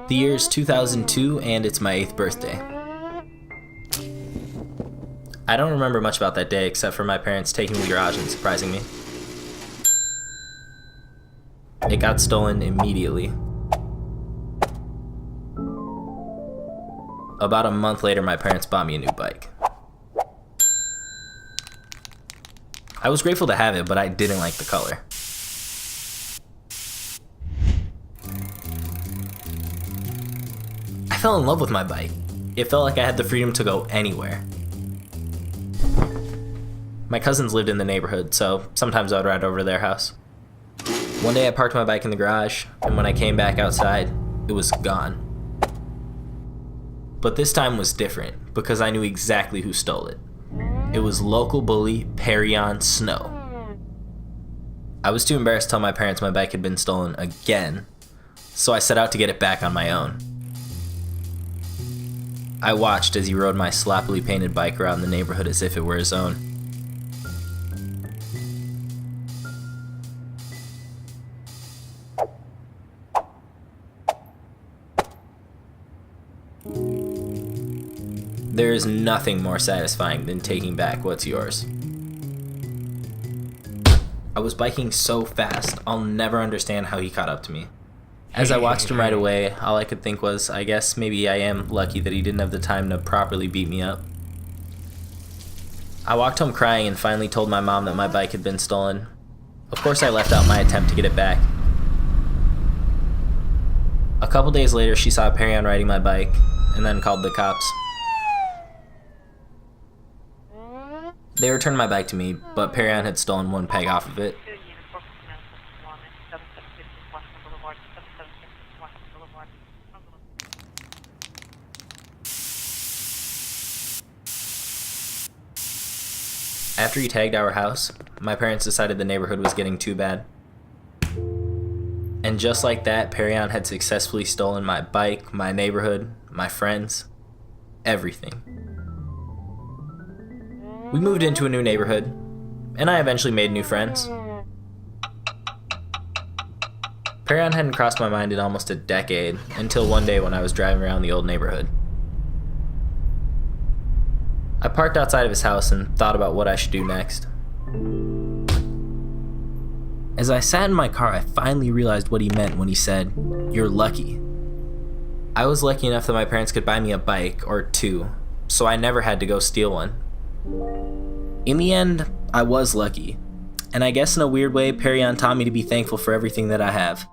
The year is 2002 and it's my 8th birthday. I don't remember much about that day except for my parents taking me to the garage and surprising me. It got stolen immediately. About a month later, my parents bought me a new bike. I was grateful to have it, but I didn't like the color. I fell in love with my bike. It felt like I had the freedom to go anywhere. My cousins lived in the neighborhood, so sometimes I would ride over to their house. One day I parked my bike in the garage, and when I came back outside, it was gone. But this time was different, because I knew exactly who stole it. It was local bully Perry Snow. I was too embarrassed to tell my parents my bike had been stolen again, so I set out to get it back on my own. I watched as he rode my sloppily painted bike around the neighborhood as if it were his own. There is nothing more satisfying than taking back what's yours. I was biking so fast, I'll never understand how he caught up to me. As I watched him ride away, all I could think was, I guess maybe I am lucky that he didn't have the time to properly beat me up. I walked home crying and finally told my mom that my bike had been stolen. Of course I left out my attempt to get it back. A couple days later, she saw Perry riding my bike, and then called the cops. They returned my bike to me, but Perry had stolen one peg off of it. After he tagged our house, my parents decided the neighborhood was getting too bad. And just like that, Perry had successfully stolen my bike, my neighborhood, my friends, everything. We moved into a new neighborhood, and I eventually made new friends. Perry hadn't crossed my mind in almost a decade, until one day when I was driving around the old neighborhood. I parked outside of his house and thought about what I should do next. As I sat in my car, I finally realized what he meant when he said, "You're lucky." I was lucky enough that my parents could buy me a bike, or two, so I never had to go steal one. In the end, I was lucky, and I guess in a weird way, Perry taught me to be thankful for everything that I have.